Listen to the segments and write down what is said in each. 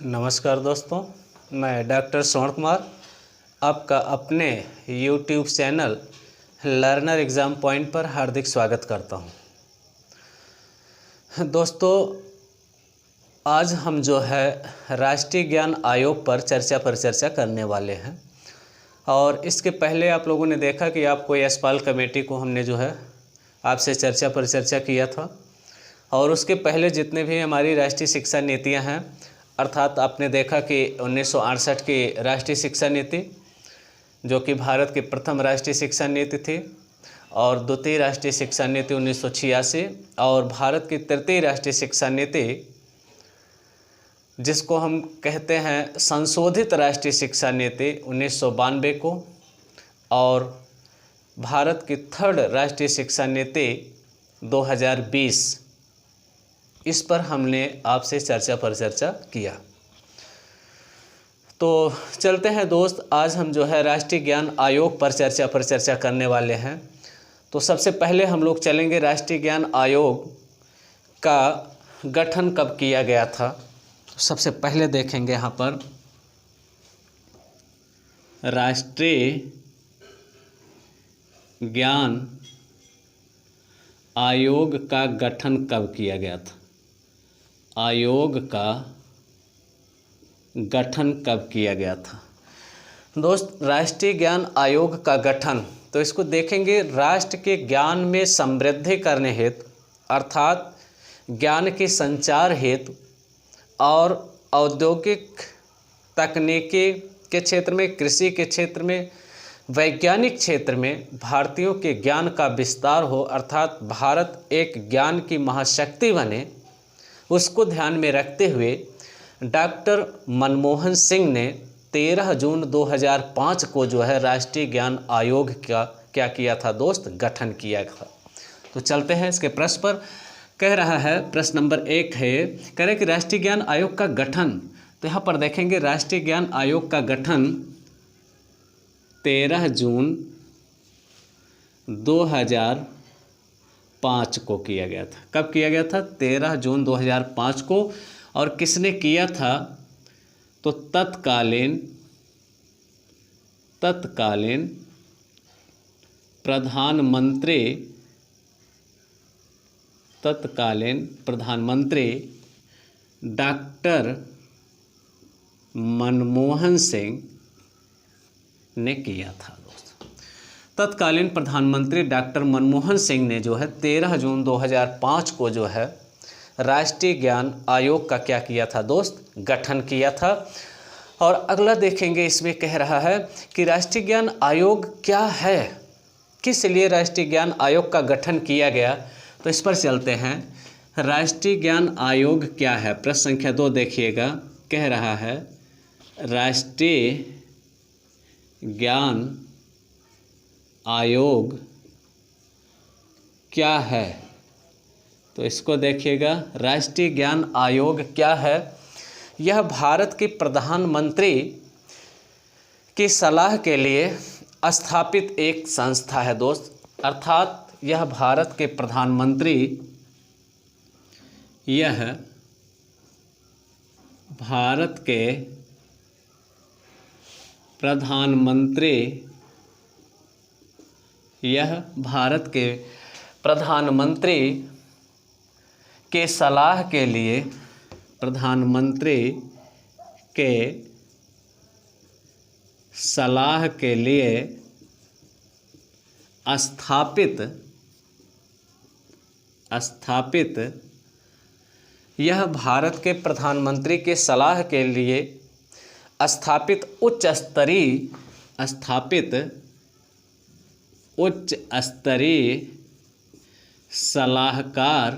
नमस्कार दोस्तों, मैं डॉक्टर स्वर्ण कुमार आपका अपने YouTube channel learner exam point पर हार्दिक स्वागत करता हूं। दोस्तों, आज हम जो है राष्ट्रीय ज्ञान आयोग पर चर्चा करने वाले हैं। और इसके पहले आप लोगों ने देखा कि आपको यशपाल कमेटी को हमने जो है आपसे चर्चा किया था। और उसके पहले जितने भी हमारी राष्ट्रीय शिक्षा नीतियां हैं, अर्थात आपने देखा कि 1968 की राष्ट्रीय शिक्षा नीति जो कि भारत की प्रथम राष्ट्रीय शिक्षा नीति थी, और द्वितीय राष्ट्रीय शिक्षा नीति 1986, और भारत की तृतीय राष्ट्रीय शिक्षा नीति जिसको हम कहते हैं संशोधित राष्ट्रीय शिक्षा नीति 1992 को, और भारत की थर्ड राष्ट्रीय शिक्षा नीति 2020, इस पर हमने आपसे चर्चा किया। तो चलते हैं दोस्त, आज हम जो है राष्ट्रीय ज्ञान आयोग पर चर्चा करने वाले हैं। तो सबसे पहले हम लोग चलेंगे राष्ट्रीय ज्ञान आयोग का गठन कब किया गया था। तो सबसे पहले देखेंगे यहाँ पर राष्ट्रीय ज्ञान आयोग का गठन कब किया गया था। आयोग का गठन कब किया गया था दोस्त। राष्ट्रीय ज्ञान आयोग का गठन, तो इसको देखेंगे राष्ट्र के ज्ञान में समृद्धि करने हेतु, अर्थात ज्ञान के संचार हेतु और औद्योगिक तकनीकी के क्षेत्र में, कृषि के क्षेत्र में, वैज्ञानिक क्षेत्र में भारतीयों के ज्ञान का विस्तार हो, अर्थात भारत एक ज्ञान की महाशक्ति बने, उसको ध्यान में रखते हुए डॉक्टर मनमोहन सिंह ने 13 जून 2005 को जो है राष्ट्रीय ज्ञान आयोग का क्या किया था दोस्त, गठन किया था। तो चलते हैं इसके प्रश्न पर। कह रहा है, प्रश्न नंबर 1 है, कह रहे कि राष्ट्रीय ज्ञान आयोग का गठन। तो यहाँ पर देखेंगे राष्ट्रीय ज्ञान आयोग का गठन 13 जून 2005 को किया गया था। कब किया गया था? 13 जून 2005 को। और किसने किया था? तो तत्कालीन प्रधानमंत्री डॉक्टर मनमोहन सिंह ने किया था दोस्तों। तत्कालीन प्रधानमंत्री डॉक्टर मनमोहन सिंह ने जो है 13 जून 2005 को जो है राष्ट्रीय ज्ञान आयोग का क्या किया था दोस्त, गठन किया था। और अगला देखेंगे, इसमें कह रहा है कि राष्ट्रीय ज्ञान आयोग क्या है, किस लिए राष्ट्रीय ज्ञान आयोग का गठन किया गया। तो इस पर चलते हैं। राष्ट्रीय ज्ञान आयोग क्या है? प्रश्न संख्या 2 देखिएगा, कह रहा है राष्ट्रीय ज्ञान आयोग क्या है। तो इसको देखिएगा, राष्ट्रीय ज्ञान आयोग क्या है। यह भारत के प्रधानमंत्री की सलाह के लिए स्थापित एक संस्था है दोस्त, अर्थात यह भारत के प्रधानमंत्री के सलाह के लिए, प्रधानमंत्री के सलाह के लिए स्थापित यह भारत के प्रधानमंत्री के सलाह के लिए स्थापित उच्च स्तरीय सलाहकार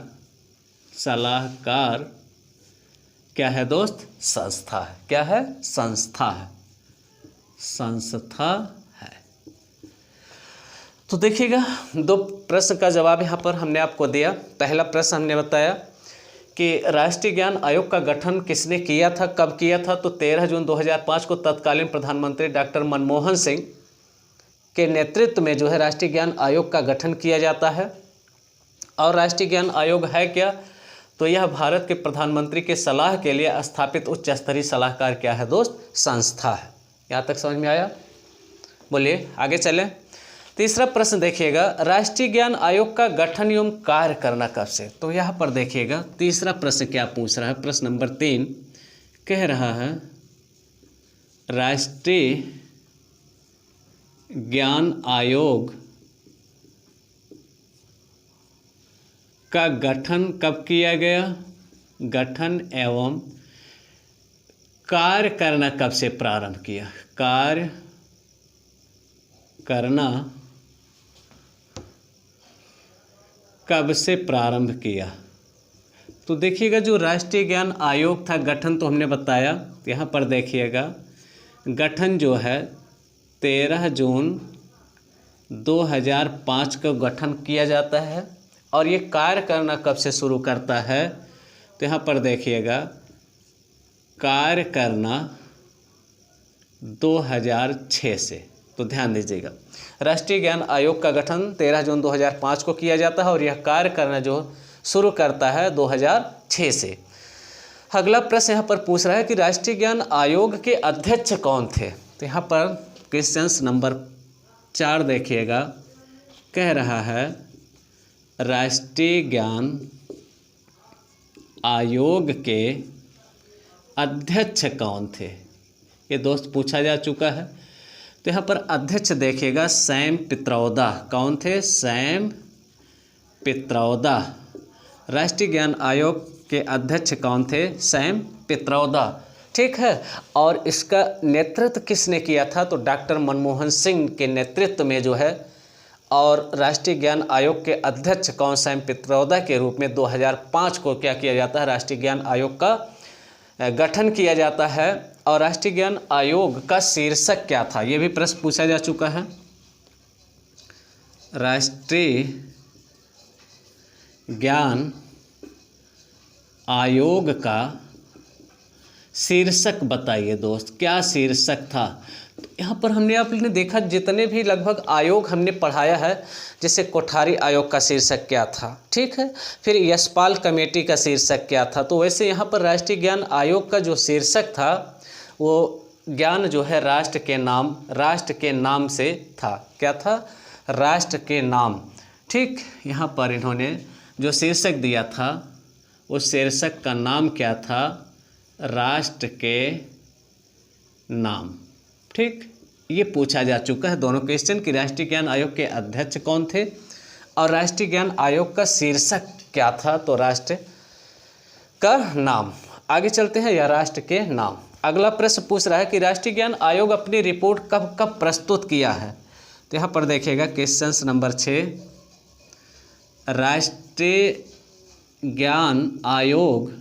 क्या है दोस्त? संस्था है। क्या है? संस्था है। तो देखिएगा, 2 प्रश्न का जवाब यहाँ पर हमने आपको दिया। पहला प्रश्न हमने बताया कि राष्ट्रीय ज्ञान आयोग का गठन किसने किया था, कब किया था। तो 13 जून 2005 को तत्कालीन प्रधानमंत्री डॉक्टर मनमोहन सिंह के नेतृत्व में जो है राष्ट्रीय ज्ञान आयोग का गठन किया जाता है। और राष्ट्रीय ज्ञान आयोग है क्या? तो यह भारत के प्रधानमंत्री के सलाह के लिए स्थापित उच्च स्तरीय सलाहकार क्या है दोस्त? संस्था है। यहाँ तक समझ में आया? बोलिए आगे चलें। तीसरा प्रश्न देखिएगा, राष्ट्रीय ज्ञान आयोग का गठन एवं कार्य करना कब से? तो यहाँ पर देखिएगा तीसरा प्रश्न क्या पूछ रहा है। प्रश्न नंबर 3 कह रहा है राष्ट्रीय ज्ञान आयोग का गठन कब किया गया? गठन एवं कार्य करना कब से प्रारंभ किया? कार्य करना कब से प्रारंभ किया? तो देखिएगा जो राष्ट्रीय ज्ञान आयोग था गठन तो हमने बताया, यहाँ पर देखिएगा गठन जो है 13 जून 2005 का गठन किया जाता है। और ये कार्य करना कब से शुरू करता है? तो यहाँ पर देखिएगा कार्य करना 2006 से। तो ध्यान दीजिएगा राष्ट्रीय ज्ञान आयोग का गठन 13 जून 2005 को किया जाता है और यह कार्य करना जो शुरू करता है 2006 से। अगला प्रश्न यहाँ पर पूछ रहा है कि राष्ट्रीय ज्ञान आयोग के अध्यक्ष कौन थे? तो यहाँ पर क्वेश्चन नंबर 4 देखिएगा, कह रहा है राष्ट्रीय ज्ञान आयोग के अध्यक्ष कौन थे? ये दोस्त पूछा जा चुका है। तो यहाँ पर अध्यक्ष देखिएगा सैम पित्रोदा। कौन थे? सैम पित्रोदा। राष्ट्रीय ज्ञान आयोग के अध्यक्ष कौन थे? सैम पित्रोदा। ठीक है। और इसका नेतृत्व किसने किया था? तो डॉक्टर मनमोहन सिंह के नेतृत्व में जो है। और राष्ट्रीय ज्ञान आयोग के अध्यक्ष कौन? सैम पित्रोदा के रूप में 2005 को क्या किया जाता है? राष्ट्रीय ज्ञान आयोग का गठन किया जाता है। और राष्ट्रीय ज्ञान आयोग का शीर्षक क्या था? ये भी प्रश्न पूछा जा चुका है। राष्ट्रीय ज्ञान आयोग का शीर्षक बताइए दोस्त, क्या शीर्षक था? तो यहाँ पर हमने आपने देखा जितने भी लगभग आयोग हमने पढ़ाया है, जैसे कोठारी आयोग का शीर्षक क्या था, ठीक है, फिर यशपाल कमेटी का शीर्षक क्या था, तो वैसे यहाँ पर राष्ट्रीय ज्ञान आयोग का जो शीर्षक था वो ज्ञान जो है राष्ट्र के नाम से था। क्या था? राष्ट्र के नाम। ठीक, यहाँ पर इन्होंने जो शीर्षक दिया था उस शीर्षक का नाम क्या था? राष्ट्र के नाम। ठीक, ये पूछा जा चुका है दोनों क्वेश्चन कि राष्ट्रीय ज्ञान आयोग के अध्यक्ष कौन थे और राष्ट्रीय ज्ञान आयोग का शीर्षक क्या था? तो राष्ट्र का नाम। आगे चलते हैं, या राष्ट्र के नाम। अगला प्रश्न पूछ रहा है कि राष्ट्रीय ज्ञान आयोग अपनी रिपोर्ट कब कब प्रस्तुत किया है? तो यहाँ पर देखिएगा क्वेश्चन नंबर 6, राष्ट्रीय ज्ञान आयोग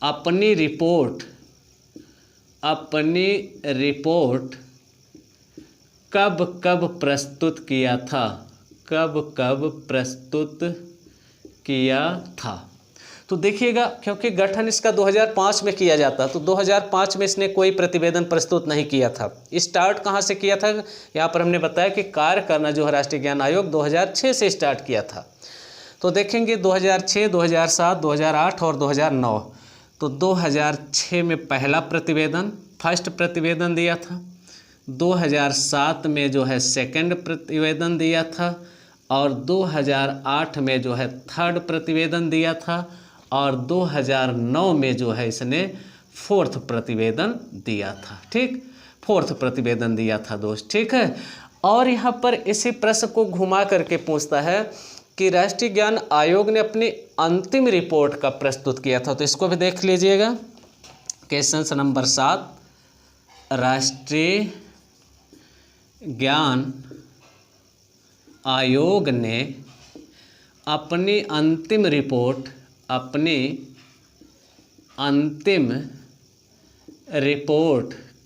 अपनी रिपोर्ट कब कब प्रस्तुत किया था? कब कब प्रस्तुत किया था? तो देखिएगा क्योंकि गठन इसका 2005 में किया जाता, तो 2005 में इसने कोई प्रतिवेदन प्रस्तुत नहीं किया था। स्टार्ट कहाँ से किया था? यहाँ पर हमने बताया कि कार्य करना जो है राष्ट्रीय ज्ञान आयोग 2006 से स्टार्ट किया था। तो देखेंगे 2006, 2007, 2008 और 2009। तो 2006 में पहला प्रतिवेदन, फर्स्ट प्रतिवेदन दिया था। 2007 में जो है सेकंड प्रतिवेदन दिया था और 2008 में जो है थर्ड प्रतिवेदन दिया था और 2009 में जो है इसने फोर्थ प्रतिवेदन दिया था। ठीक, फोर्थ प्रतिवेदन दिया था दोस्त। ठीक है। और यहाँ पर इसी प्रश्न को घुमा करके पूछता है कि राष्ट्रीय ज्ञान आयोग ने अपनी अंतिम रिपोर्ट कब प्रस्तुत किया था? तो इसको भी देख लीजिएगा। क्वेश्चन नंबर 7, राष्ट्रीय ज्ञान आयोग ने अपनी अंतिम रिपोर्ट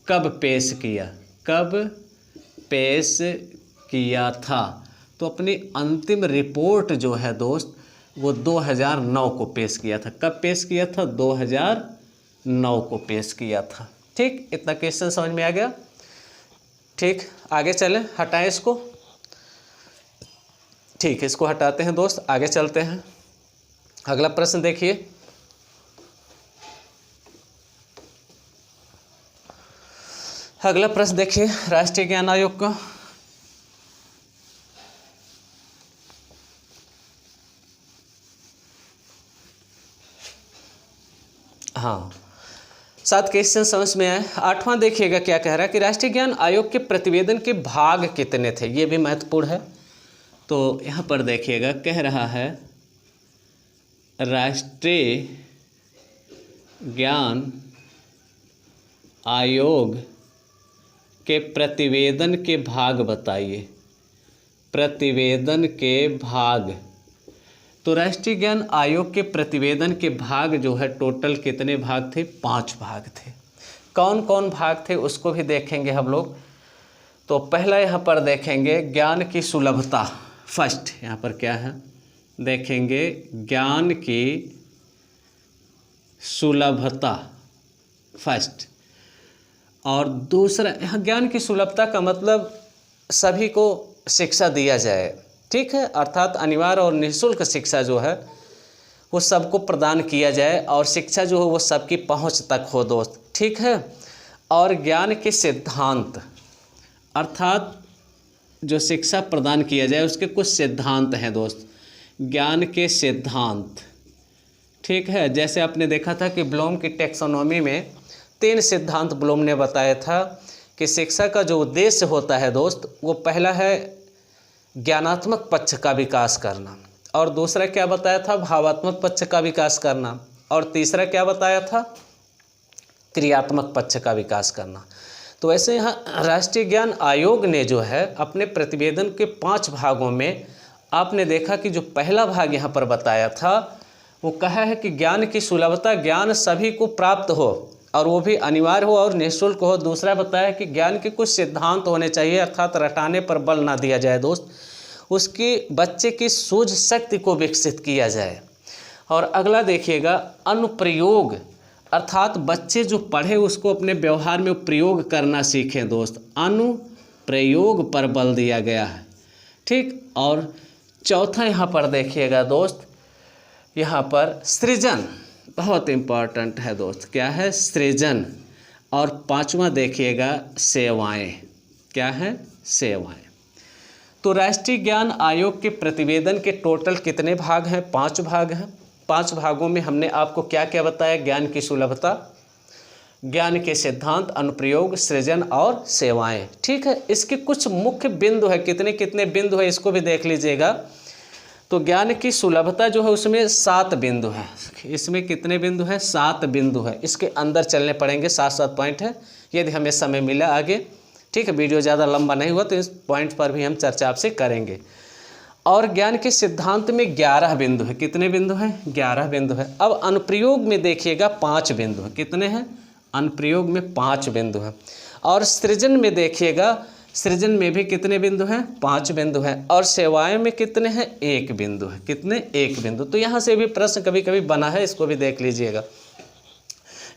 कब पेश किया? कब पेश किया था? तो अपनी अंतिम रिपोर्ट जो है दोस्त वो 2009 को पेश किया था। कब पेश किया था? 2009 को पेश किया था। ठीक, इतना क्वेश्चन समझ में आ गया। ठीक, आगे चलें, हटाएं इसको। ठीक है, इसको हटाते हैं दोस्त, आगे चलते हैं। अगला प्रश्न देखिए, अगला प्रश्न देखिए राष्ट्रीय ज्ञान आयोग का। हाँ, 7 क्वेश्चन समझ में आए। 8वां देखिएगा क्या कह रहा है कि राष्ट्रीय ज्ञान आयोग के प्रतिवेदन के भाग कितने थे, ये भी महत्वपूर्ण है। तो यहाँ पर देखिएगा कह रहा है राष्ट्रीय ज्ञान आयोग के प्रतिवेदन के भाग बताइए, प्रतिवेदन के भाग। तो राष्ट्रीय ज्ञान आयोग के प्रतिवेदन के भाग जो है टोटल कितने भाग थे, 5 भाग थे। कौन कौन भाग थे उसको भी देखेंगे हम लोग। तो पहला यहाँ पर देखेंगे ज्ञान की सुलभता, फर्स्ट यहाँ पर क्या है देखेंगे, ज्ञान की सुलभता फर्स्ट। और दूसरा यहाँ ज्ञान की सुलभता का मतलब सभी को शिक्षा दिया जाए, ठीक है, अर्थात अनिवार्य और निःशुल्क शिक्षा जो है वो सबको प्रदान किया जाए और शिक्षा जो है वो सबकी पहुंच तक हो दोस्त, ठीक है। और ज्ञान के सिद्धांत, अर्थात जो शिक्षा प्रदान किया जाए उसके कुछ सिद्धांत हैं दोस्त, ज्ञान के सिद्धांत, ठीक है। जैसे आपने देखा था कि ब्लूम की टैक्सोनॉमी में 3 सिद्धांत ब्लूम ने बताया था कि शिक्षा का जो उद्देश्य होता है दोस्त, वो पहला है ज्ञानात्मक पक्ष का विकास करना, और दूसरा क्या बताया था, भावात्मक पक्ष का विकास करना, और तीसरा क्या बताया था, क्रियात्मक पक्ष का विकास करना। तो ऐसे यहाँ राष्ट्रीय ज्ञान आयोग ने जो है अपने प्रतिवेदन के 5 भागों में आपने देखा कि जो पहला भाग यहाँ पर बताया था वो कहा है कि ज्ञान की सुलभता, ज्ञान सभी को प्राप्त हो और वो भी अनिवार्य हो और निःशुल्क हो। दूसरा बताया कि ज्ञान के कुछ सिद्धांत होने चाहिए, अर्थात रटाने पर बल ना दिया जाए दोस्त, उसकी बच्चे की सूझ शक्ति को विकसित किया जाए। और अगला देखिएगा अनुप्रयोग, अर्थात बच्चे जो पढ़े उसको अपने व्यवहार में प्रयोग करना सीखें दोस्त, अनुप्रयोग पर बल दिया गया है, ठीक। और चौथा यहाँ पर देखिएगा दोस्त, यहाँ पर सृजन बहुत इम्पॉर्टेंट है दोस्त, क्या है, सृजन। और 5वां देखिएगा सेवाएं, क्या है, सेवाएं। तो राष्ट्रीय ज्ञान आयोग के प्रतिवेदन के टोटल कितने भाग हैं, 5 भाग हैं। 5 भागों में हमने आपको क्या क्या बताया, ज्ञान की सुलभता, ज्ञान के सिद्धांत, अनुप्रयोग, सृजन और सेवाएं, ठीक है। इसके कुछ मुख्य बिंदु है, कितने कितने बिंदु है इसको भी देख लीजिएगा। तो ज्ञान की सुलभता जो है उसमें 7 बिंदु है, इसमें कितने बिंदु हैं, 7 बिंदु है। इसके अंदर चलने पड़ेंगे, 7-7 पॉइंट है, यदि हमें समय मिला आगे, ठीक है, वीडियो ज़्यादा लंबा नहीं हुआ तो इस पॉइंट पर भी हम चर्चा आपसे करेंगे। और ज्ञान के सिद्धांत में 11 बिंदु है, कितने बिंदु हैं, 11 बिंदु है। अब अनुप्रयोग में देखिएगा 5 बिंदु है, कितने हैं, अनुप्रयोग में 5 बिंदु हैं। और सृजन में देखिएगा, सृजन में भी कितने बिंदु हैं, 5 बिंदु हैं। और सेवाएं में कितने हैं, 1 बिंदु है, कितने, 1 बिंदु। तो यहाँ से भी प्रश्न कभी कभी बना है, इसको भी देख लीजिएगा।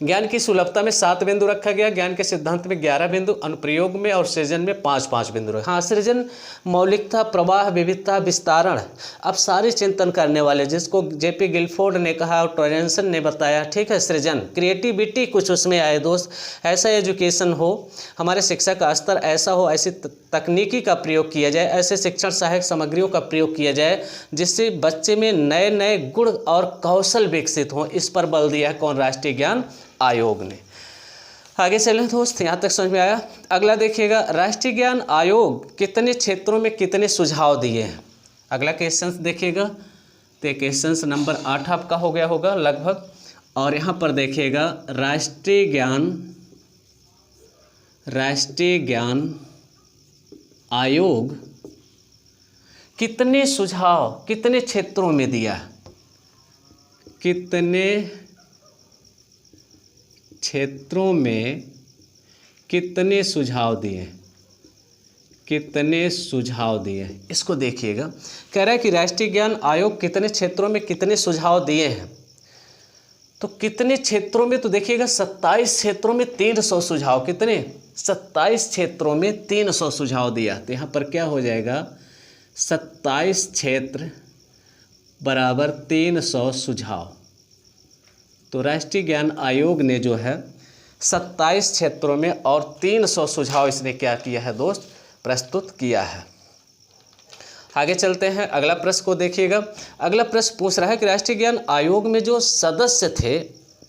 ज्ञान की सुलभता में 7 बिंदु रखा गया, ज्ञान के सिद्धांत में 11 बिंदु, अनुप्रयोग में और सृजन में 5-5 बिंदु रखा। हाँ, सृजन मौलिकता, प्रवाह, विविधता, विस्तारण, अब सारे चिंतन करने वाले, जिसको जेपी गिलफोर्ड ने कहा और टॉरेंसन ने बताया, ठीक है। सृजन, क्रिएटिविटी कुछ उसमें आए दोस्त, ऐसा एजुकेशन हो, हमारे शिक्षा का स्तर ऐसा हो, ऐसी तकनीकी का प्रयोग किया जाए, ऐसे शिक्षण सहायक सामग्रियों का प्रयोग किया जाए जिससे बच्चे में नए नए गुण और कौशल विकसित हों। इस पर बल दिया है कौन, राष्ट्रीय ज्ञान आयोग ने। आगे चलें दोस्त, यहाँ तक समझ में आया। अगला देखिएगा, राष्ट्रीय ज्ञान आयोग कितने क्षेत्रों में कितने सुझाव दिए हैं। अगला क्वेश्चन देखिएगा, तो क्वेश्चन नंबर 8 आपका हो गया होगा लगभग। और यहाँ पर देखिएगा राष्ट्रीय ज्ञान आयोग कितने सुझाव कितने क्षेत्रों में दिया, कितने क्षेत्रों में कितने सुझाव दिए, कितने सुझाव दिए, इसको देखिएगा। कह रहा है कि राष्ट्रीय ज्ञान आयोग कितने क्षेत्रों में कितने सुझाव दिए हैं। तो कितने क्षेत्रों में, तो देखिएगा 27 क्षेत्रों में 300 सुझाव, कितने, 27 क्षेत्रों में 300 सुझाव दिया। तो यहाँ पर क्या हो जाएगा, 27 क्षेत्र बराबर 300 सुझाव। तो राष्ट्रीय ज्ञान आयोग ने जो है 27 क्षेत्रों में और 300 सुझाव इसने क्या किया है दोस्त, प्रस्तुत किया है। आगे चलते हैं, अगला प्रश्न को देखिएगा। अगला प्रश्न पूछ रहा है कि राष्ट्रीय ज्ञान आयोग में जो सदस्य थे,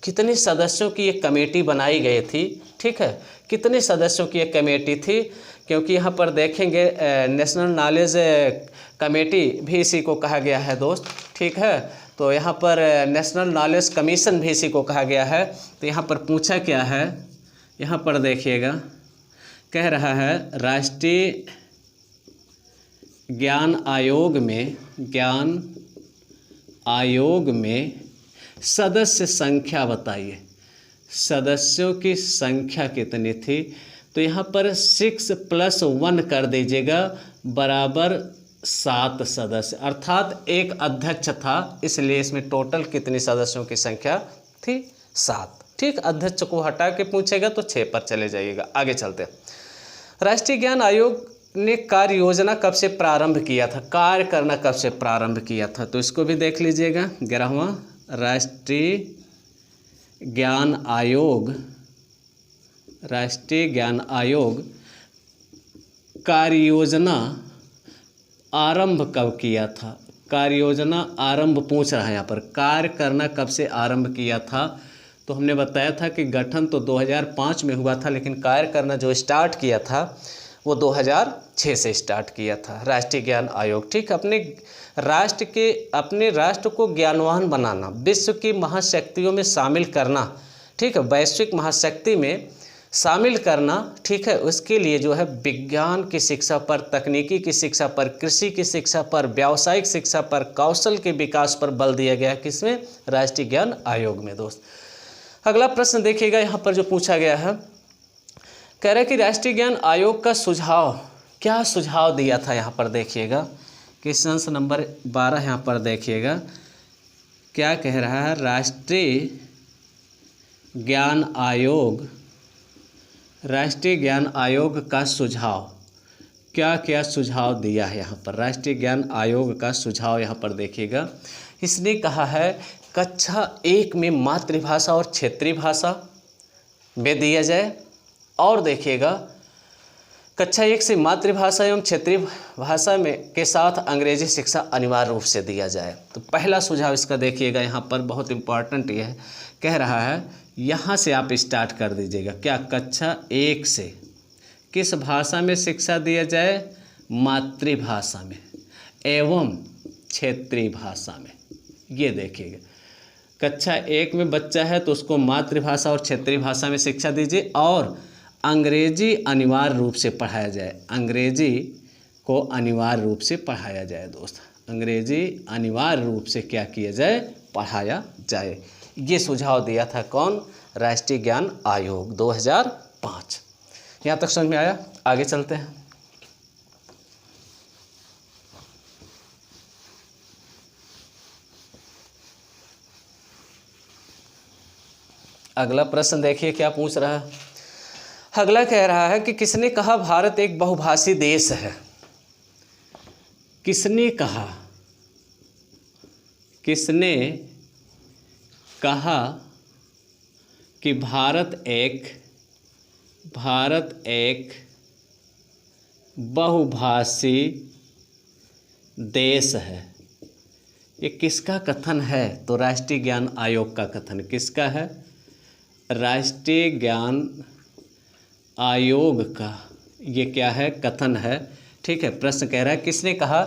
कितने सदस्यों की एक कमेटी बनाई गई थी, ठीक है, कितने सदस्यों की एक कमेटी थी, क्योंकि यहाँ पर देखेंगे नेशनल नॉलेज कमेटी भी इसी को कहा गया है दोस्त, ठीक है। तो यहाँ पर नेशनल नॉलेज कमीशन भी इसी को कहा गया है। तो यहाँ पर पूछा क्या है, यहाँ पर देखिएगा, कह रहा है राष्ट्रीय ज्ञान आयोग में सदस्य संख्या बताइए, सदस्यों की संख्या कितनी थी। तो यहाँ पर 6 + 1 कर दीजिएगा, बराबर 7 सदस्य, अर्थात एक अध्यक्ष था, इसलिए इसमें टोटल कितनी सदस्यों की संख्या थी, 7, ठीक। अध्यक्ष को हटा के पूछेगा तो 6 पर चले जाइएगा। आगे चलते हैं, राष्ट्रीय ज्ञान आयोग ने कार्य योजना कब से प्रारंभ किया था, कार्य करना कब से प्रारंभ किया था, तो इसको भी देख लीजिएगा। 11वां राष्ट्रीय ज्ञान आयोग कार्य योजना आरंभ कब किया था, कार्य योजना आरंभ पूछ रहा है यहाँ पर, कार्य करना कब से आरंभ किया था। तो हमने बताया था कि गठन तो 2005 में हुआ था, लेकिन कार्य करना जो स्टार्ट किया था वो 2006 से स्टार्ट किया था राष्ट्रीय ज्ञान आयोग, ठीक। अपने राष्ट्र को ज्ञानवान बनाना, विश्व की महाशक्तियों में शामिल करना, ठीक है, वैश्विक महाशक्ति में शामिल करना, ठीक है। उसके लिए जो है विज्ञान की शिक्षा पर, तकनीकी की शिक्षा पर, कृषि की शिक्षा पर, व्यावसायिक शिक्षा पर, कौशल के विकास पर बल दिया गया, किसमें, राष्ट्रीय ज्ञान आयोग में दोस्त। अगला प्रश्न देखिएगा, यहाँ पर जो पूछा गया है, कह रहा है कि राष्ट्रीय ज्ञान आयोग का सुझाव, क्या सुझाव दिया था, यहाँ पर देखिएगा, क्वेश्चन नंबर 12 यहाँ पर देखिएगा, क्या कह रहा है, राष्ट्रीय ज्ञान आयोग का सुझाव, क्या क्या सुझाव दिया है यहाँ पर। राष्ट्रीय ज्ञान आयोग का सुझाव यहाँ पर देखिएगा, इसने कहा है कक्षा 1 में मातृभाषा और क्षेत्रीय भाषा में दिया जाए, और देखिएगा कक्षा 1 से मातृभाषा एवं क्षेत्रीय भाषा में के साथ अंग्रेजी शिक्षा अनिवार्य रूप से दिया जाए। तो पहला सुझाव इसका देखिएगा, यहाँ पर बहुत इम्पोर्टेंट ये है, कह रहा है यहाँ से आप स्टार्ट कर दीजिएगा, क्या, कक्षा 1 से किस भाषा में शिक्षा दिया जाए, मातृभाषा में एवं क्षेत्रीय भाषा में। ये देखिएगा, कक्षा 1 में बच्चा है तो उसको मातृभाषा और क्षेत्रीय भाषा में शिक्षा दीजिए, और अंग्रेजी अनिवार्य रूप से पढ़ाया जाए, अंग्रेजी को अनिवार्य रूप से पढ़ाया जाए दोस्त, अंग्रेजी अनिवार्य रूप से क्या किया जाए, पढ़ाया जाए। ये सुझाव दिया था कौन, राष्ट्रीय ज्ञान आयोग 2005। यहाँ तक समझ में आया। आगे चलते हैं, अगला प्रश्न देखिए क्या पूछ रहा है। अगला कह रहा है कि किसने कहा भारत एक बहुभाषी देश है, किसने कहा कि भारत एक बहुभाषी देश है। ये किसका कथन है, तो राष्ट्रीय ज्ञान आयोग का कथन। किसका है, राष्ट्रीय ज्ञान आयोग का ये क्या है, कथन है, ठीक है। प्रश्न कह रहा है किसने कहा,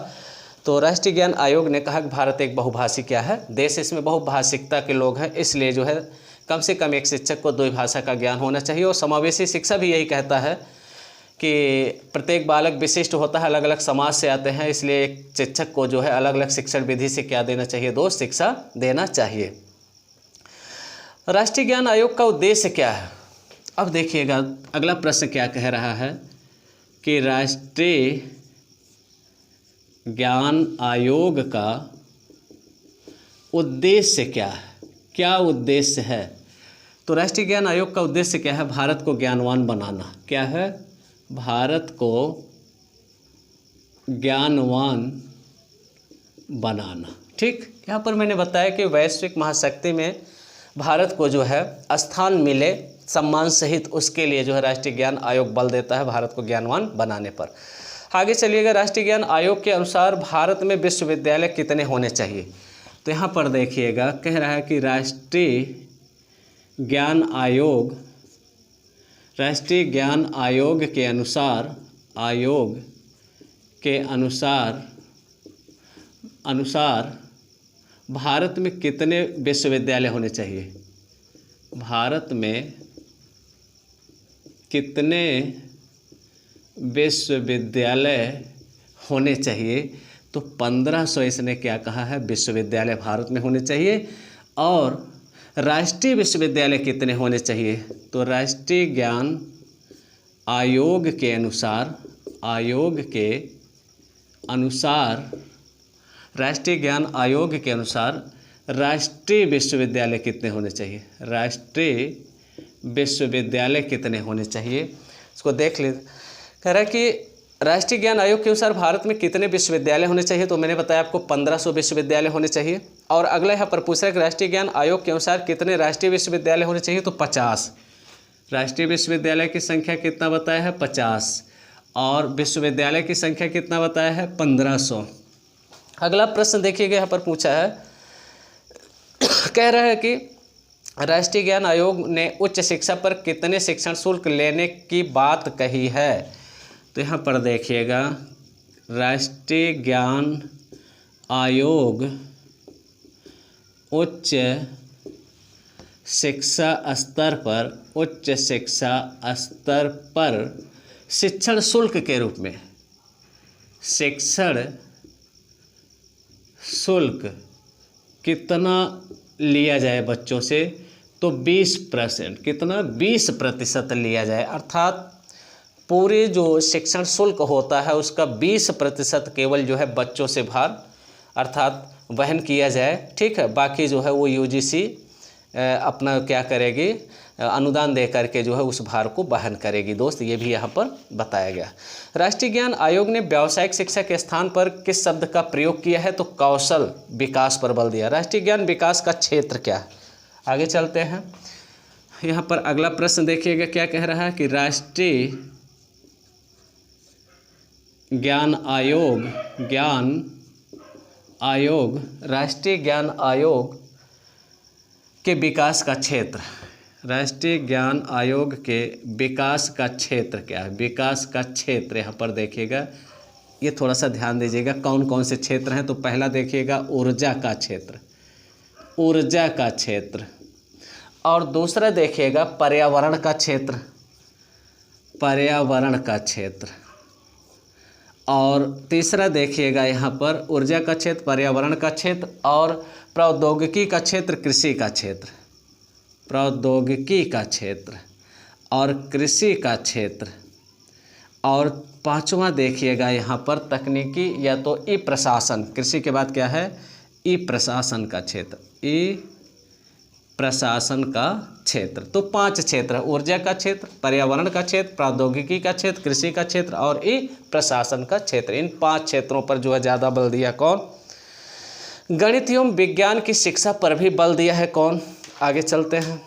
तो राष्ट्रीय ज्ञान आयोग ने कहा कि भारत एक बहुभाषी क्या है, देश, इसमें बहुभाषिकता के लोग हैं, इसलिए जो है कम से कम एक शिक्षक को 2 भाषा का ज्ञान होना चाहिए। और समावेशी शिक्षा भी यही कहता है कि प्रत्येक बालक विशिष्ट होता है, अलग अलग समाज से आते हैं, इसलिए एक शिक्षक को जो है अलग अलग शिक्षण विधि से क्या देना चाहिए दोस्त, शिक्षा देना चाहिए। राष्ट्रीय ज्ञान आयोग का उद्देश्य क्या है, अब देखिएगा अगला प्रश्न क्या कह रहा है कि राष्ट्रीय ज्ञान आयोग का उद्देश्य क्या है, क्या उद्देश्य है। तो राष्ट्रीय ज्ञान आयोग का उद्देश्य क्या है, भारत को ज्ञानवान बनाना। क्या है, भारत को ज्ञानवान बनाना, ठीक, यहाँ पर मैंने बताया कि वैश्विक महाशक्ति में भारत को जो है स्थान मिले सम्मान सहित, उसके लिए जो है राष्ट्रीय ज्ञान आयोग बल देता है भारत को ज्ञानवान बनाने पर। आगे चलिएगा, राष्ट्रीय ज्ञान आयोग के अनुसार भारत में विश्वविद्यालय कितने होने चाहिए। तो यहाँ पर देखिएगा, कह रहा है कि राष्ट्रीय ज्ञान आयोग के अनुसार भारत में कितने विश्वविद्यालय होने चाहिए। भारत में कितने विश्वविद्यालय होने चाहिए। तो 1500 इसने क्या कहा है, विश्वविद्यालय भारत में होने चाहिए। और राष्ट्रीय विश्वविद्यालय कितने होने चाहिए। तो राष्ट्रीय ज्ञान आयोग के अनुसार राष्ट्रीय ज्ञान आयोग के अनुसार राष्ट्रीय विश्वविद्यालय कितने होने चाहिए। राष्ट्रीय विश्वविद्यालय कितने होने चाहिए, इसको देख लीजिए। कह रहा है कि राष्ट्रीय ज्ञान आयोग के अनुसार भारत में कितने विश्वविद्यालय होने चाहिए। तो मैंने बताया आपको 1500 विश्वविद्यालय होने चाहिए। और अगला यहाँ पर पूछ रहा है कि राष्ट्रीय ज्ञान आयोग के अनुसार कितने राष्ट्रीय विश्वविद्यालय होने चाहिए। तो 50। राष्ट्रीय विश्वविद्यालय की संख्या कितना बताया है, 50। और विश्वविद्यालय की संख्या कितना बताया है, 1500। अगला प्रश्न देखिएगा, यहाँ पर पूछा है, कह रहा है कि राष्ट्रीय ज्ञान आयोग ने उच्च शिक्षा पर कितने शिक्षण शुल्क लेने की बात कही है। तो यहाँ पर देखिएगा, राष्ट्रीय ज्ञान आयोग उच्च शिक्षा स्तर पर शिक्षण शुल्क के रूप में शिक्षण शुल्क कितना लिया जाए बच्चों से। तो 20%, कितना, 20% लिया जाए। अर्थात पूरे जो शिक्षण शुल्क होता है उसका 20% केवल जो है बच्चों से भार अर्थात वहन किया जाए। ठीक है, बाकी जो है वो यूजीसी अपना क्या करेगी, अनुदान दे करके जो है उस भार को वहन करेगी। दोस्त, ये भी यहाँ पर बताया गया। राष्ट्रीय ज्ञान आयोग ने व्यावसायिक शिक्षा के स्थान पर किस शब्द का प्रयोग किया है। तो कौशल विकास पर बल दिया। राष्ट्रीय ज्ञान विकास का क्षेत्र क्या है। आगे चलते हैं, यहाँ पर अगला प्रश्न देखिएगा, क्या कह रहा है कि राष्ट्रीय ज्ञान आयोग के विकास का क्षेत्र। राष्ट्रीय ज्ञान आयोग के विकास का क्षेत्र क्या है। विकास का क्षेत्र यहाँ पर देखिएगा, ये थोड़ा सा ध्यान दीजिएगा कौन कौन से क्षेत्र हैं। तो पहला देखिएगा ऊर्जा का क्षेत्र, और दूसरा देखिएगा पर्यावरण का क्षेत्र, और तीसरा देखिएगा यहाँ पर ऊर्जा का क्षेत्र, पर्यावरण का क्षेत्र और प्रौद्योगिकी का क्षेत्र, कृषि का क्षेत्र, प्रौद्योगिकी का क्षेत्र और कृषि का क्षेत्र। और पांचवा देखिएगा यहाँ पर तकनीकी या तो ई प्रशासन, कृषि के बाद क्या है, ई प्रशासन का क्षेत्र, ई प्रशासन का क्षेत्र। तो 5 क्षेत्र, ऊर्जा का क्षेत्र, पर्यावरण का क्षेत्र, प्रौद्योगिकी का क्षेत्र, कृषि का क्षेत्र और ई प्रशासन का क्षेत्र। इन 5 क्षेत्रों पर जो है ज़्यादा बल दिया कौन, गणित एवं विज्ञान की शिक्षा पर भी बल दिया है कौन। आगे चलते हैं,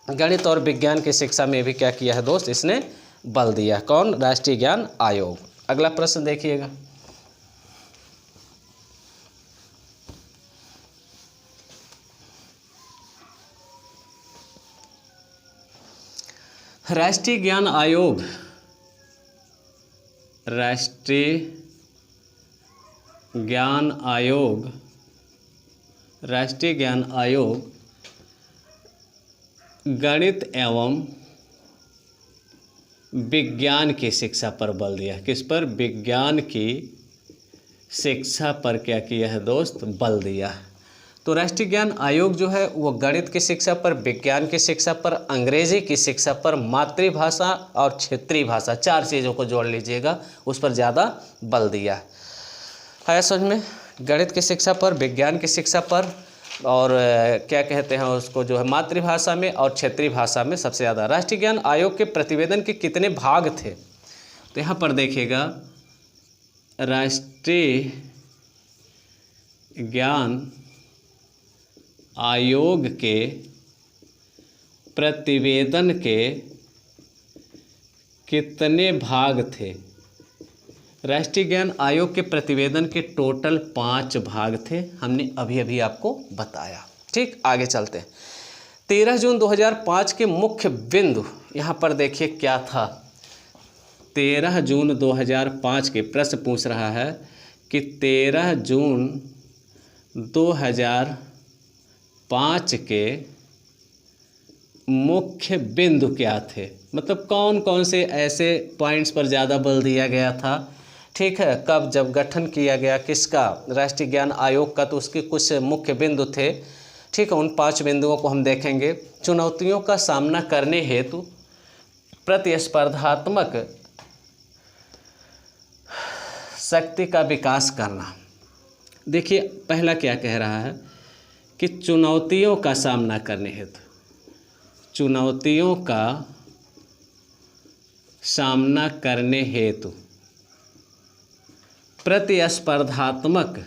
गणित और विज्ञान की शिक्षा में भी क्या किया है दोस्त, इसने बल दिया कौन, राष्ट्रीय ज्ञान आयोग। अगला प्रश्न देखिएगा, राष्ट्रीय ज्ञान आयोग गणित एवं विज्ञान की शिक्षा पर बल दिया। किस पर, विज्ञान की शिक्षा पर क्या किया है दोस्त, बल दिया। तो राष्ट्रीय ज्ञान आयोग जो है वो गणित की शिक्षा पर, विज्ञान की शिक्षा पर, अंग्रेजी की शिक्षा पर, मातृभाषा और क्षेत्रीय भाषा, 4 चीज़ों को जोड़ लीजिएगा, उस पर ज़्यादा बल दिया। आया समझ में, गणित की शिक्षा पर, विज्ञान की शिक्षा पर और क्या कहते हैं उसको जो है मातृभाषा में और क्षेत्रीय भाषा में सबसे ज़्यादा। राष्ट्रीय ज्ञान आयोग के प्रतिवेदन के कितने भाग थे। तो यहाँ पर देखिएगा, राष्ट्रीय ज्ञान आयोग के प्रतिवेदन के कितने भाग थे? राष्ट्रीय ज्ञान आयोग के प्रतिवेदन के टोटल 5 भाग थे, हमने अभी अभी आपको बताया। ठीक, आगे चलते हैं। 13 जून 2005 के मुख्य बिंदु यहाँ पर देखिए क्या था। 13 जून 2005 के प्रश्न पूछ रहा है कि 13 जून 2005 के मुख्य बिंदु क्या थे, मतलब कौन कौन से ऐसे पॉइंट्स पर ज़्यादा बल दिया गया था। ठीक है, कब जब गठन किया गया किसका, राष्ट्रीय ज्ञान आयोग का, तो उसके कुछ मुख्य बिंदु थे। ठीक है, उन 5 बिंदुओं को हम देखेंगे। चुनौतियों का सामना करने हेतु प्रतिस्पर्धात्मक शक्ति का विकास करना। देखिए पहला क्या कह रहा है कि चुनौतियों का सामना करने हेतु, चुनौतियों का सामना करने हेतु प्रतिस्पर्धात्मक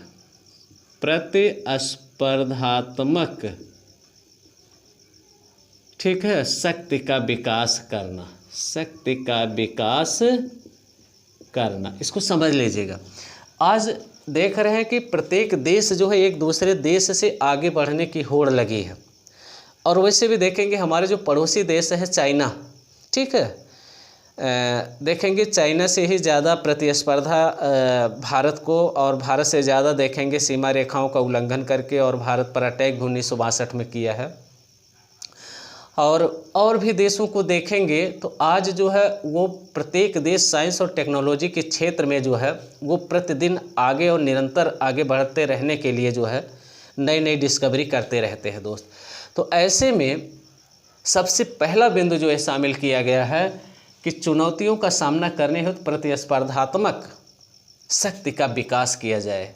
ठीक है शक्ति का विकास करना, शक्ति का विकास करना, इसको समझ लीजिएगा। आज देख रहे हैं कि प्रत्येक देश जो है एक दूसरे देश से आगे बढ़ने की होड़ लगी है। और वैसे भी देखेंगे हमारे जो पड़ोसी देश है चाइना, ठीक है, देखेंगे चाइना से ही ज़्यादा प्रतिस्पर्धा भारत को, और भारत से ज़्यादा देखेंगे सीमा रेखाओं का उल्लंघन करके और भारत पर अटैक 1962 में किया है। और भी देशों को देखेंगे तो आज जो है वो प्रत्येक देश साइंस और टेक्नोलॉजी के क्षेत्र में जो है वो प्रतिदिन आगे और निरंतर आगे बढ़ते रहने के लिए जो है नई नई डिस्कवरी करते रहते हैं दोस्त। तो ऐसे में सबसे पहला बिंदु जो है शामिल किया गया है कि चुनौतियों का सामना करने हेतु प्रतिस्पर्धात्मक शक्ति का विकास किया जाए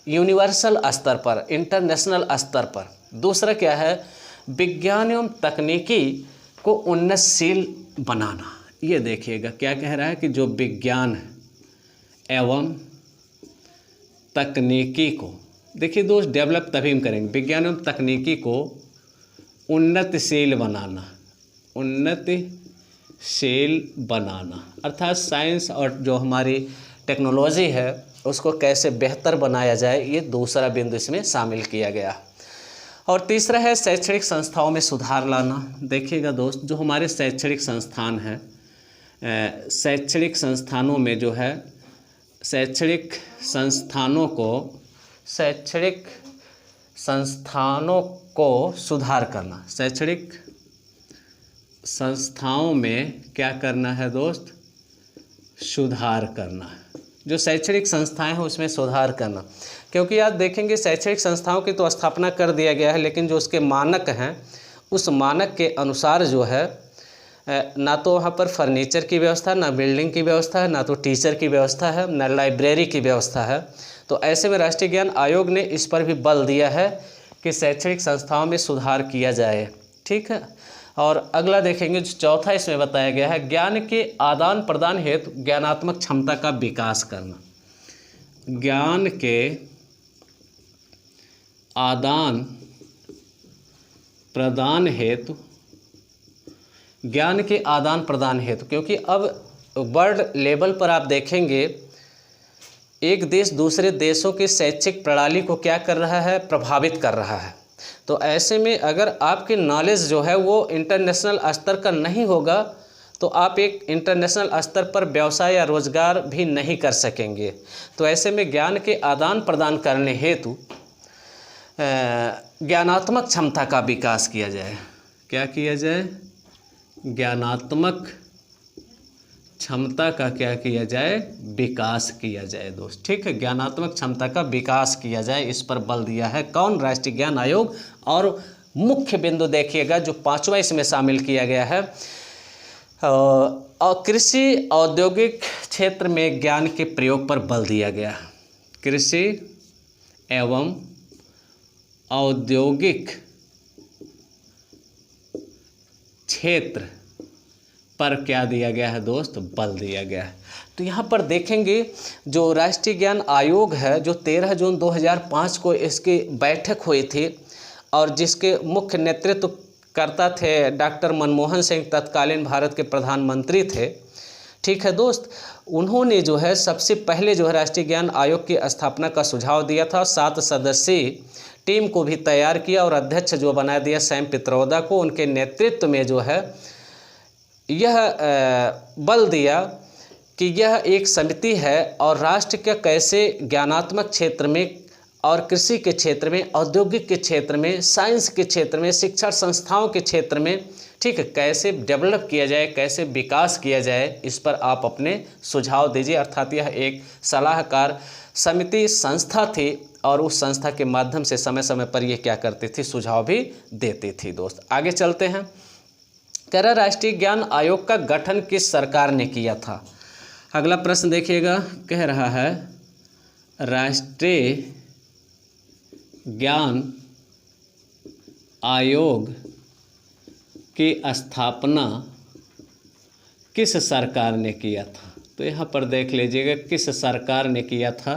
यूनिवर्सल स्तर पर, इंटरनेशनल स्तर पर। दूसरा क्या है, विज्ञान एवं तकनीकी को उन्नतशील बनाना। ये देखिएगा क्या कह रहा है कि जो विज्ञान एवं तकनीकी को, देखिए दोस्त, डेवलप तभी हम करेंगे, विज्ञान एवं तकनीकी को उन्नतशील बनाना, उन्नतशील बनाना, अर्थात साइंस और जो हमारी टेक्नोलॉजी है उसको कैसे बेहतर बनाया जाए, ये दूसरा बिंदु इसमें शामिल किया गया। और तीसरा है शैक्षणिक संस्थाओं में सुधार लाना। देखिएगा दोस्त, जो हमारे शैक्षणिक संस्थान हैं, शैक्षणिक संस्थानों में जो है शैक्षणिक संस्थानों को सुधार करना, शैक्षणिक संस्थाओं में क्या करना है दोस्त, सुधार करना है। जो शैक्षणिक संस्थाएं हैं उसमें सुधार करना, क्योंकि आप देखेंगे शैक्षणिक संस्थाओं की तो स्थापना कर दिया गया है, लेकिन जो उसके मानक हैं उस मानक के अनुसार जो है ना तो वहाँ पर फर्नीचर की व्यवस्था, ना बिल्डिंग की व्यवस्था है, ना तो टीचर की व्यवस्था है, ना लाइब्रेरी की व्यवस्था है। तो ऐसे में राष्ट्रीय ज्ञान आयोग ने इस पर भी बल दिया है कि शैक्षणिक संस्थाओं में सुधार किया जाए। ठीक है, और अगला देखेंगे जो चौथा इसमें बताया गया है, ज्ञान के आदान प्रदान हेतु ज्ञानात्मक क्षमता का विकास करना। ज्ञान के आदान प्रदान हेतु, ज्ञान के आदान प्रदान हेतु, क्योंकि अब वर्ल्ड लेवल पर आप देखेंगे एक देश दूसरे देशों की शैक्षिक प्रणाली को क्या कर रहा है, प्रभावित कर रहा है। तो ऐसे में अगर आपकी नॉलेज जो है वो इंटरनेशनल स्तर का नहीं होगा तो आप एक इंटरनेशनल स्तर पर व्यवसाय या रोजगार भी नहीं कर सकेंगे। तो ऐसे में ज्ञान के आदान प्रदान करने हेतु ज्ञानात्मक क्षमता का विकास किया जाए। क्या किया जाए, ज्ञानात्मक क्षमता का क्या किया जाए, विकास किया जाए दोस्त। ठीक है, ज्ञानात्मक क्षमता का विकास किया जाए, इस पर बल दिया है कौन, राष्ट्रीय ज्ञान आयोग। और मुख्य बिंदु देखिएगा जो 5वां इसमें शामिल किया गया है, और कृषि औद्योगिक क्षेत्र में ज्ञान के प्रयोग पर बल दिया गया। कृषि एवं औद्योगिक क्षेत्र पर क्या दिया गया है दोस्त, बल दिया गया है। तो यहाँ पर देखेंगे जो राष्ट्रीय ज्ञान आयोग है, जो 13 जून 2005 को इसकी बैठक हुई थी और जिसके मुख्य नेतृत्व करता थे डॉक्टर मनमोहन सिंह, तत्कालीन भारत के प्रधानमंत्री थे। ठीक है दोस्त, उन्होंने जो है सबसे पहले जो है राष्ट्रीय ज्ञान आयोग की स्थापना का सुझाव दिया था। 7 सदस्यीय टीम को भी तैयार किया और अध्यक्ष जो बना दिया सैम पित्रोदा को। उनके नेतृत्व में जो है यह बल दिया कि यह एक समिति है और राष्ट्र के कैसे ज्ञानात्मक क्षेत्र में और कृषि के क्षेत्र में, औद्योगिक के क्षेत्र में, साइंस के क्षेत्र में, शिक्षा संस्थाओं के क्षेत्र में, ठीक है, कैसे डेवलप किया जाए, कैसे विकास किया जाए, इस पर आप अपने सुझाव दीजिए। अर्थात यह एक सलाहकार समिति संस्था थी और उस संस्था के माध्यम से समय समय पर यह क्या करती थी, सुझाव भी देती थी। दोस्त आगे चलते हैं। कह रहा राष्ट्रीय ज्ञान आयोग का गठन किस सरकार ने किया था। अगला प्रश्न देखिएगा, कह रहा है राष्ट्रीय ज्ञान आयोग की स्थापना किस सरकार ने किया था। तो यहाँ पर देख लीजिएगा किस सरकार ने किया था।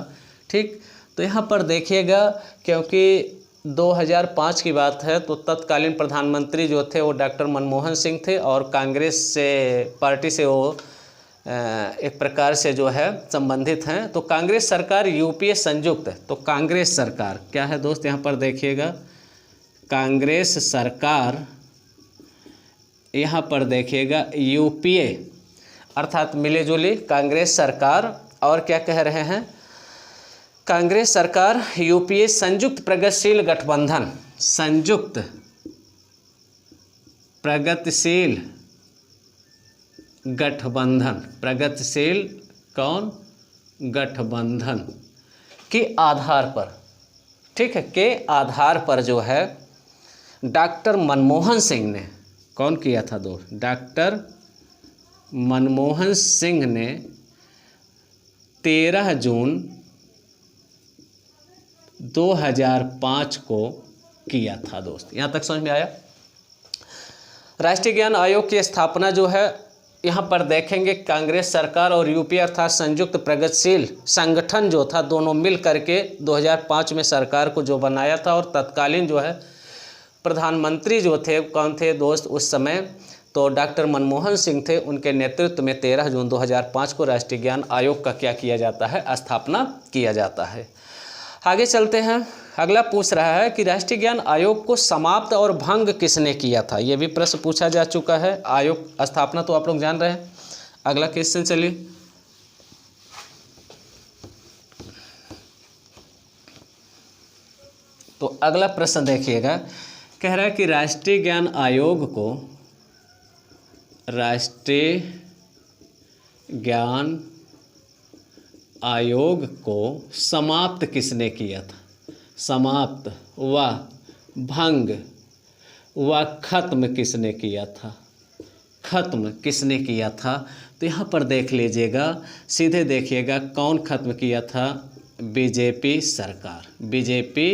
ठीक, तो यहाँ पर देखिएगा क्योंकि 2005 की बात है तो तत्कालीन प्रधानमंत्री जो थे वो डॉक्टर मनमोहन सिंह थे और कांग्रेस से पार्टी से वो एक प्रकार से जो है संबंधित हैं। तो कांग्रेस सरकार यूपीए संयुक्त है। तो कांग्रेस सरकार क्या है दोस्त, यहाँ पर देखिएगा कांग्रेस सरकार, यहाँ पर देखिएगा यूपीए अर्थात मिले जुली कांग्रेस सरकार। और क्या कह रहे हैं, कांग्रेस सरकार यूपीए संयुक्त प्रगतिशील गठबंधन, संयुक्त प्रगतिशील गठबंधन, प्रगतिशील कौन गठबंधन के आधार पर, ठीक है, के आधार पर जो है डॉक्टर मनमोहन सिंह ने कौन किया था दोस्त, डॉक्टर मनमोहन सिंह ने 13 जून 2005 को किया था। दोस्त यहाँ तक समझ में आया। राष्ट्रीय ज्ञान आयोग की स्थापना जो है यहाँ पर देखेंगे कांग्रेस सरकार और यूपीए अर्थात संयुक्त प्रगतिशील संगठन जो था, दोनों मिल करके 2005 में सरकार को जो बनाया था। और तत्कालीन जो है प्रधानमंत्री जो थे कौन थे दोस्त उस समय, तो डॉक्टर मनमोहन सिंह थे। उनके नेतृत्व में 13 जून 2005 को राष्ट्रीय ज्ञान आयोग का क्या किया जाता है, स्थापना किया जाता है। आगे चलते हैं। अगला पूछ रहा है कि राष्ट्रीय ज्ञान आयोग को समाप्त और भंग किसने किया था। यह भी प्रश्न पूछा जा चुका है। आयोग स्थापना तो आप लोग जान रहे हैं। अगला क्वेश्चन चलिए, तो अगला प्रश्न देखिएगा, कह रहा है कि राष्ट्रीय ज्ञान आयोग को, राष्ट्रीय ज्ञान आयोग को समाप्त किसने किया था। समाप्त व भंग व खत्म किसने किया था, खत्म किसने किया था। तो यहाँ पर देख लीजिएगा, सीधे देखिएगा कौन खत्म किया था, बीजेपी सरकार, बीजेपी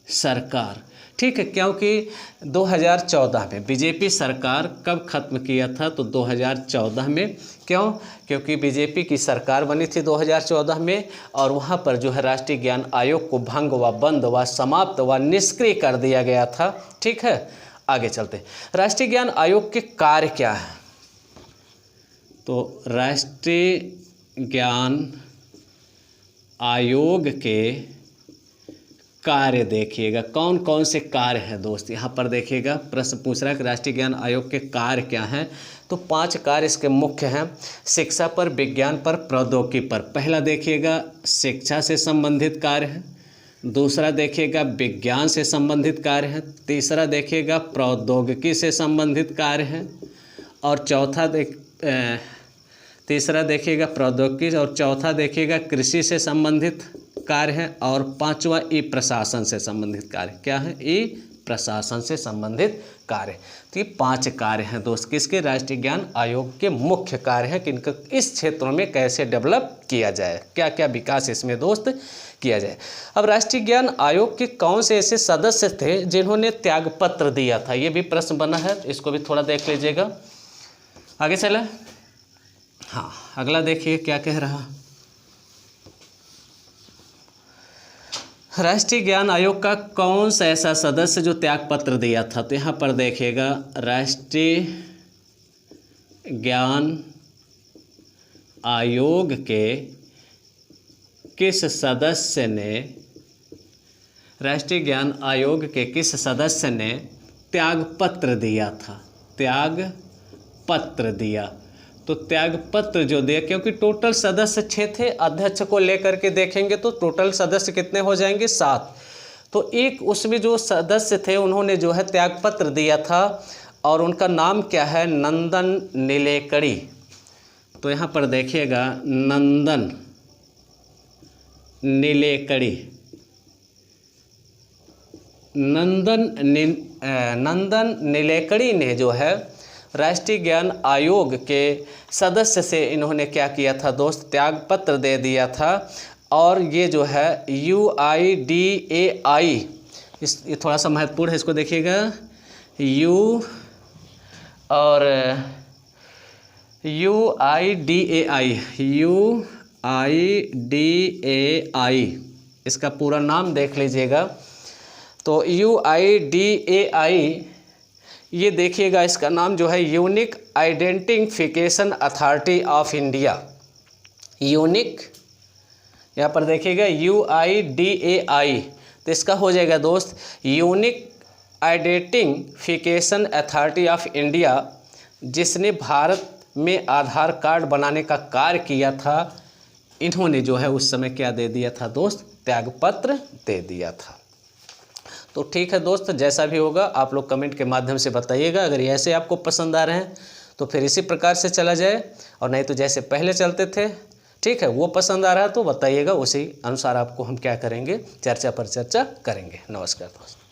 सरकार। ठीक है, क्योंकि 2014 में बीजेपी सरकार कब खत्म किया था, तो 2014 में। क्यों, क्योंकि बीजेपी की सरकार बनी थी 2014 में और वहाँ पर जो है राष्ट्रीय ज्ञान आयोग को भंग व बंद व समाप्त व निष्क्रिय कर दिया गया था। ठीक है, आगे चलते। राष्ट्रीय ज्ञान आयोग के कार्य क्या है, तो राष्ट्रीय ज्ञान आयोग के कार्य देखिएगा, कौन कौन से कार्य हैं दोस्त। यहाँ पर देखिएगा प्रश्न पूछ रहा है कि राष्ट्रीय ज्ञान आयोग के कार्य क्या हैं। तो 5 कार्य इसके मुख्य हैं। शिक्षा पर, विज्ञान पर, प्रौद्योगिकी पर। पहला देखिएगा शिक्षा से संबंधित कार्य है। दूसरा देखिएगा विज्ञान से संबंधित कार्य है। तीसरा देखिएगा प्रौद्योगिकी से संबंधित कार्य है। और तीसरा देखिएगा प्रौद्योगिकी और चौथा देखिएगा कृषि से संबंधित कार्य है। और 5वां ई प्रशासन से संबंधित कार्य क्या है, ई प्रशासन से संबंधित कार्य। तो ये 5 कार्य हैं दोस्त किसके, राष्ट्रीय ज्ञान आयोग के मुख्य कार्य हैं कि इनका इस क्षेत्रों में कैसे डेवलप किया जाए, क्या क्या विकास इसमें दोस्त किया जाए। अब राष्ट्रीय ज्ञान आयोग के कौन से ऐसे सदस्य थे जिन्होंने त्यागपत्र दिया था, ये भी प्रश्न बना है, इसको भी थोड़ा देख लीजिएगा। आगे चले, हाँ, अगला देखिए क्या कह रहा। राष्ट्रीय ज्ञान आयोग का कौन सा ऐसा सदस्य जो त्यागपत्र दिया था? तो यहाँ पर देखिएगा, राष्ट्रीय ज्ञान आयोग के किस सदस्य ने, राष्ट्रीय ज्ञान आयोग के किस सदस्य ने त्यागपत्र दिया था? त्यागपत्र दिया। तो त्यागपत्र जो दिया, क्योंकि टोटल सदस्य 6 थे, अध्यक्ष को लेकर के देखेंगे तो टोटल सदस्य कितने हो जाएंगे? 7। तो एक उसमें जो सदस्य थे उन्होंने जो है त्यागपत्र दिया था, और उनका नाम क्या है? नंदन नीलेकणी। तो यहाँ पर देखिएगा, नंदन नीलेकणी। नंदन नीलेकणी ने जो है राष्ट्रीय ज्ञान आयोग के सदस्य से इन्होंने क्या किया था दोस्त? त्यागपत्र दे दिया था। और ये जो है UIDAI, ये थोड़ा सा महत्वपूर्ण है, इसको देखिएगा। UIDAI, इसका पूरा नाम देख लीजिएगा। तो UIDAI, ये देखिएगा, इसका नाम जो है unique identification authority of India. Unique, यहाँ पर देखिएगा UIDAI, तो इसका हो जाएगा दोस्त unique identification authority of India, जिसने भारत में आधार कार्ड बनाने का कार्य किया था। इन्होंने जो है उस समय क्या दे दिया था दोस्त? त्यागपत्र दे दिया था। तो ठीक है दोस्त, जैसा भी होगा आप लोग कमेंट के माध्यम से बताइएगा। अगर ऐसे आपको पसंद आ रहे हैं तो फिर इसी प्रकार से चला जाए, और नहीं तो जैसे पहले चलते थे, ठीक है, वो पसंद आ रहा है तो बताइएगा, उसी अनुसार आपको हम क्या करेंगे, चर्चा पर चर्चा करेंगे। नमस्कार दोस्त।